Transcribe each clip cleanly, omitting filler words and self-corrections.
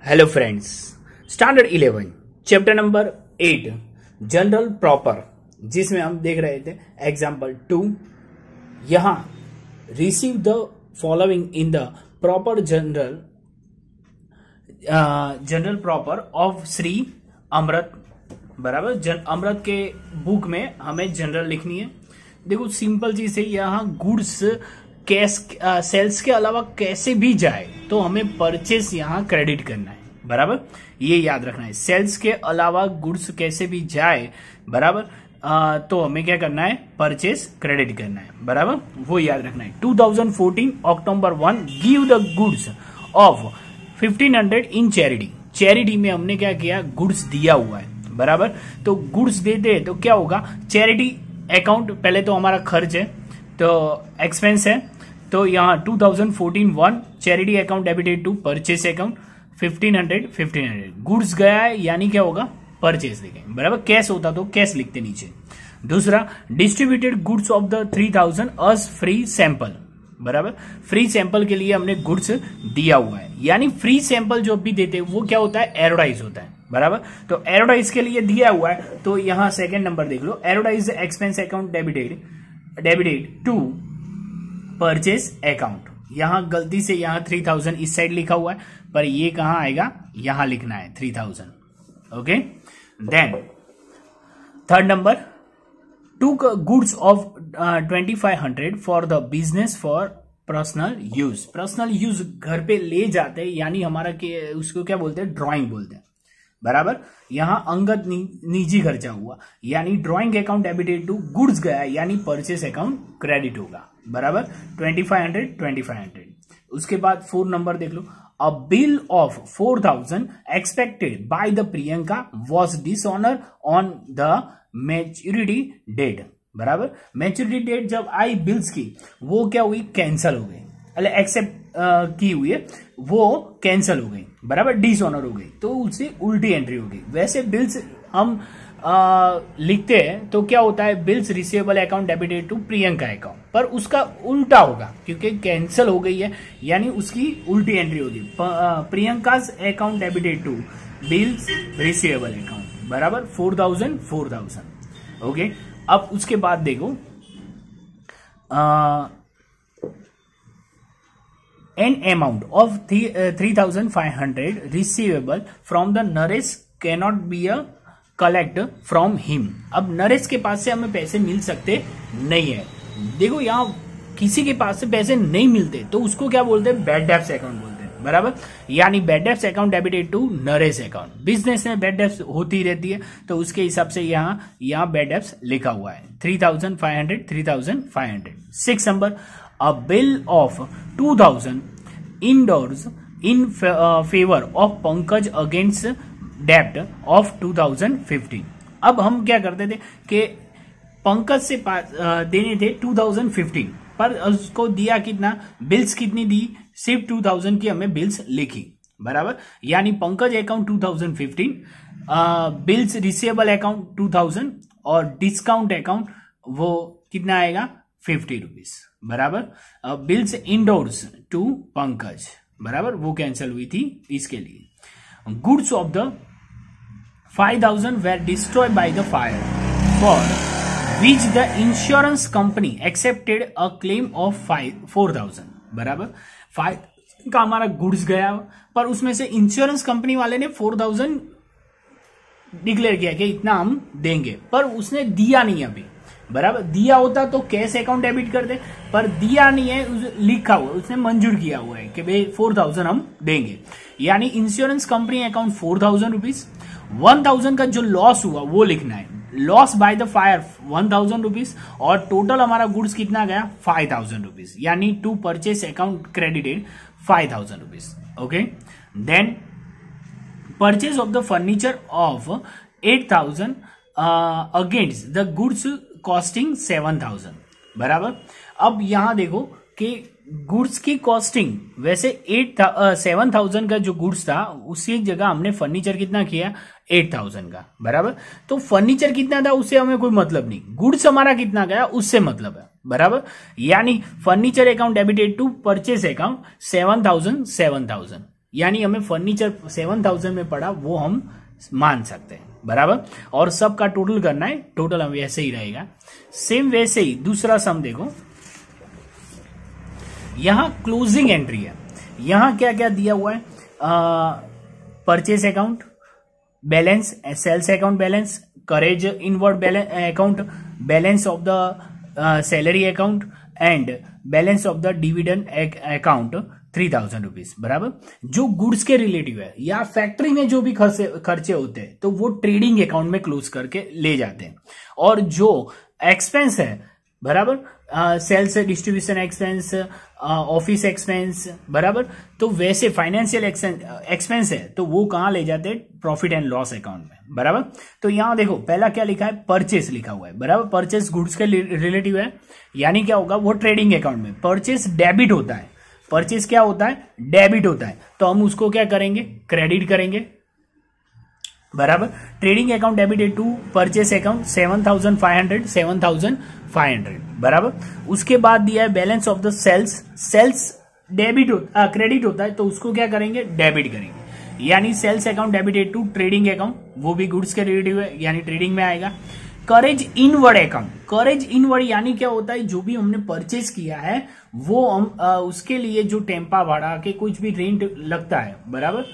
Hello friends, standard 11 chapter number 8 journal proper, जिसमें हम देख रहे थे एग्जाम्पल 2। यहां receive the following in the proper journal proper of Shri Amrit. बराबर, अमृत के बुक में हमें जनरल लिखनी है। देखो सिंपल चीज है, यहाँ गुड्स कैश सेल्स के अलावा कैसे भी जाए तो हमें परचेस यहाँ क्रेडिट करना है। बराबर, ये याद रखना है। सेल्स के अलावा गुड्स कैसे भी जाए, बराबर, तो हमें क्या करना है, परचेस क्रेडिट करना है। बराबर, वो याद रखना है। 2014 अक्टूबर 1 give the goods of 1500 in charity. Charity में हमने क्या किया, गुड्स दिया हुआ है। बराबर, तो गुड्स देते तो क्या होगा, चैरिटी अकाउंट पहले तो हमारा खर्च है, तो एक्सपेंस है, तो यहाँ 2014-1 charity account debited to purchase account 1500 goods गया है, यानी क्या होगा, परचेस देंगे। बराबर, कैश होता तो कैश लिखते नीचे। दूसरा, distributed goods of the 3000 us free sample. बराबर, फ्री सैंपल के लिए हमने गुड्स दिया हुआ है, यानी फ्री सैंपल जो भी देते हैं वो क्या होता है, एरोडाइज होता है। बराबर, तो एरोडाइज के लिए दिया हुआ है, तो यहाँ सेकंड नंबर देख लो, एरोडाइज expense account debited to purchase account. यहां गलती से यहाँ 3000 इस साइड लिखा हुआ है, पर ये कहां आएगा, यहां लिखना है 3000। ओके, देन थर्ड नंबर, टूक goods of 2500 for the business for personal use. Personal use घर पे ले जाते हैं, यानी हमारा उसको क्या बोलते हैं, ड्राइंग बोलते हैं। बराबर, यहां अंगत निजी खर्चा हुआ, यानी drawing account debited to goods गया, यानी परचेस अकाउंट क्रेडिट होगा। बराबर, 2500। उसके बाद 4 नंबर देख लो, a bill of 4000 expected by the Priyanka was dishonour on the maturity date. बराबर, मैच्योरिटी डेट जब आई बिल्स की, वो क्या हुई, कैंसल हो गई, एक्सेप्ट की हुई है, वो कैंसल हो गई। बराबर, डिसऑनर हो गई, तो उससे उल्टी एंट्री हो गई। वैसे बिल्स हम लिखते हैं तो क्या होता है, bills receivable account debited to Priyanka account, पर उसका उल्टा होगा क्योंकि कैंसिल हो गई है, यानी उसकी उल्टी एंट्री होगी। Priyanka's account debited to bills receivable account. बराबर, 4000। ओके, अब उसके बाद देखो, an amount of 3500 receivable from the Naresh cannot be a collect from him. अब नरेश के पास से हमें पैसे मिल सकते नहीं है। देखो यहां किसी के पास से पैसे नहीं मिलते तो उसको क्या बोलते हैं, बैड डेब्ट्स अकाउंट बोलते हैं। बराबर, यानी bad debts account debited to Naresh account. Business में बैड डेब्ट्स होती रहती है, तो उसके हिसाब से यहाँ बैड डेब्ट्स लिखा हुआ है 3500। 6 number, a bill of 2000 endorse in favour of Pankaj against डेब्ट ऑफ 2015। अब हम क्या करते थे कि पंकज से देने थे 2015, पर उसको दिया कितना, बिल्स कितनी दी, सिर्फ 2000 की हमें बिल्स लिखी। बराबर, यानी Pankaj account 2015, bills receivable account 2000 और डिस्काउंट अकाउंट वो कितना आएगा, 50 रुपीज। बराबर, बिल्स इंडोर्स टू पंकज, बराबर, वो कैंसिल हुई थी इसके लिए। Goods of the 5000 were destroyed by the fire, for which the insurance company accepted a claim of 4000। बराबर, 5 का हमारा गुड्स गया, पर उसमें से इंश्योरेंस कंपनी वाले ने 4000 डिक्लेयर किया कि इतना हम देंगे, पर उसने दिया नहीं अभी। बराबर, दिया होता तो कैश अकाउंट डेबिट कर दे, पर दिया नहीं है, लिखा हुआ, उसने मंजूर किया हुआ है कि भाई 4000 हम देंगे, यानी इंश्योरेंस कंपनी अकाउंट 4000 रुपीज। 1000 का जो लॉस हुआ वो लिखना है, loss by the fire 1000 rupees, और टोटल हमारा गुड्स कितना गया, 5000 रुपीज, यानी to purchase account credited 5000 rupees. Okay, then purchase of the furniture of 8000 against the goods costing 7000। बराबर, अब यहां देखो कि गुड्स की कॉस्टिंग वैसे 7000 का जो गुड्स था, उसी जगह हमने फर्नीचर कितना किया, 8000 का। बराबर, तो फर्नीचर कितना था उससे हमें कोई मतलब नहीं, गुड्स हमारा कितना गया उससे मतलब है। बराबर, यानी furniture account debited to purchase account 7000। यानी हमें फर्नीचर 7000 में पड़ा वो हम मान सकते हैं, बराबर। और सब का टोटल करना है, टोटल हम वैसे ही रहेगा। सेम वैसे ही दूसरा सम देखो, यहां क्लोजिंग एंट्री है। यहां क्या क्या दिया हुआ है, purchase account balance, sales account balance, carriage inward account, balance of the salary account and balance of the dividend account 3000 rupees, बराबर। जो गुड्स के रिलेटिव है या फैक्ट्री में जो भी खर्चे होते हैं तो वो ट्रेडिंग अकाउंट में क्लोज करके ले जाते हैं। और जो एक्सपेंस है, बराबर, sales distribution expense, office expense, बराबर, तो वैसे फाइनेंशियल एक्सपेंस है तो वो कहां ले जाते हैं, प्रॉफिट एंड लॉस अकाउंट में, बराबर। तो यहां देखो पहला क्या लिखा है, परचेस लिखा हुआ है, बराबर। परचेस गुड्स के रिलेटिव है, यानी क्या होगा, वो ट्रेडिंग अकाउंट में। परचेस डेबिट होता है, परचेस क्या होता है, डेबिट होता है, तो हम उसको क्या करेंगे, क्रेडिट करेंगे, बराबर। Trading account debited to purchase account 7500, बराबर। उसके बाद दिया है balance of the sales, sales debit credit होता है तो उसको क्या करेंगे, डेबिट करेंगे, यानी sales account debited to trading account, वो भी गुड्स के रिलेटिव है यानी ट्रेडिंग में आएगा। करेज इनवर्ड अकाउंट, करेज इनवर्ड यानी क्या होता है, जो भी हमने परचेस किया है वो हम उसके लिए जो टेम्पा भाड़ा के कुछ भी रेंट लगता है, बराबर,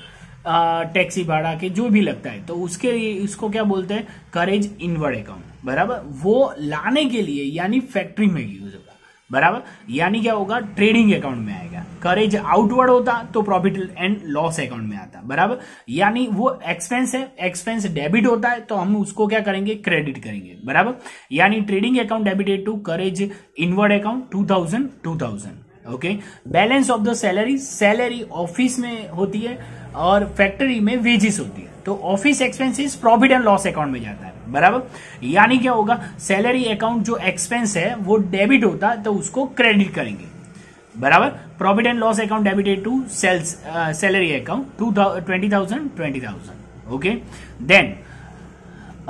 टैक्सी भाड़ा के जो भी लगता है तो उसके लिए इसको क्या बोलते हैं, करेज इनवर्ड अकाउंट, बराबर। वो लाने के लिए यानी फैक्ट्री में यूज होगा, बराबर, यानी क्या होगा, ट्रेडिंग अकाउंट में आएगा। करेज आउटवर्ड होता तो प्रॉफिट एंड लॉस अकाउंट में आता, बराबर। यानी वो एक्सपेंस है, एक्सपेंस डेबिट होता है तो हम उसको क्या करेंगे, क्रेडिट करेंगे, बराबर। यानी trading account debited to carriage inward account 2000, okay. Balance of the salary, salary office में होती है और फैक्ट्री में वेजेस होती है, तो office expenses profit and loss account में जाता है, बराबर। यानी क्या होगा, सैलरी अकाउंट जो एक्सपेंस है वो डेबिट होता है तो उसको क्रेडिट करेंगे, बराबर। Profit and loss account debited to sales salary account 20,000, okay. Then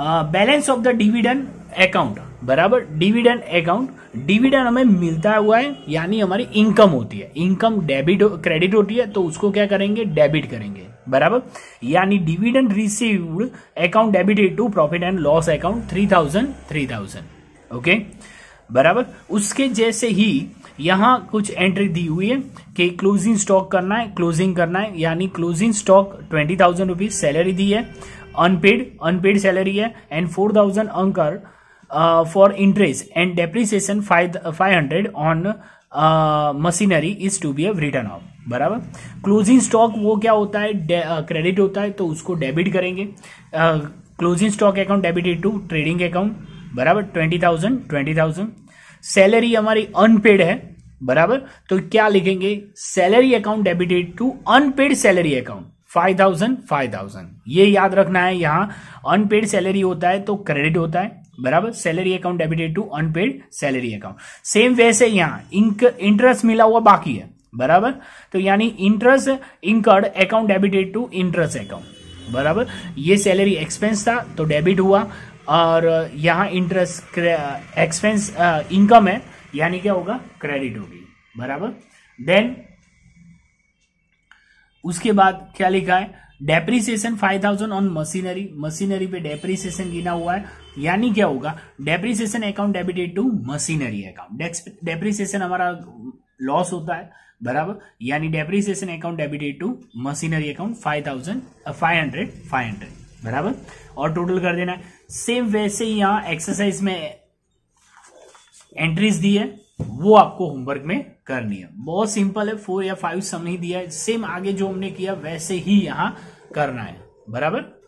balance of the dividend account, बराबर। डिविडेंड अकाउंट, डिविडेंड हमें मिलता हुआ है यानी हमारी इनकम होती है, इनकम डेबिट क्रेडिट होती है तो उसको क्या करेंगे, डेबिट करेंगे, बराबर। यानी dividend received account debited to profit and loss account 3000, okay, बराबर। उसके जैसे ही यहां कुछ एंट्री दी हुई है कि क्लोजिंग स्टॉक करना है, क्लोजिंग करना है, यानी क्लोजिंग स्टॉक 20,000 रुपीज, सैलरी दी है, अनपेड सैलरी है, एंड 4,000 अंकर for interest and depreciation 500 on machinery is to be written off, बराबर। क्लोजिंग स्टॉक वो क्या होता है, क्रेडिट होता है तो उसको डेबिट करेंगे। Closing stock account debited to trading account, बराबर, 20,000। सैलरी हमारी अनपेड है, बराबर, तो क्या लिखेंगे, salary account debited to unpaid salary account 5,000। ये याद रखना है, यहां अनपेड सैलरी होता है तो क्रेडिट होता है, बराबर। Salary account debited to unpaid salary account. Same वैसे यहां इंटरेस्ट मिला हुआ बाकी है, बराबर, तो यानी interest incurred account debited to interest account, बराबर। ये सैलरी एक्सपेंस था तो डेबिट हुआ, और यहां इंटरेस्ट एक्सपेंस इनकम है यानी क्या होगा, क्रेडिट होगी, बराबर। देन उसके बाद क्या लिखा है, डेप्रिसिएशन 5,000 ऑन मशीनरी, मशीनरी पे डेप्रिसिएशन गिना हुआ है यानी क्या होगा, depreciation account debited to machinery account. Depreciation हमारा लॉस होता है, बराबर, यानी depreciation account debited to machinery account 500, बराबर, और टोटल कर देना है। सेम वैसे ही यहां एक्सरसाइज में एंट्रीज दी है वो आपको होमवर्क में करनी है, बहुत सिंपल है, 4 या 5 सम ही दिया है, सेम आगे जो हमने किया वैसे ही यहां करना है, बराबर।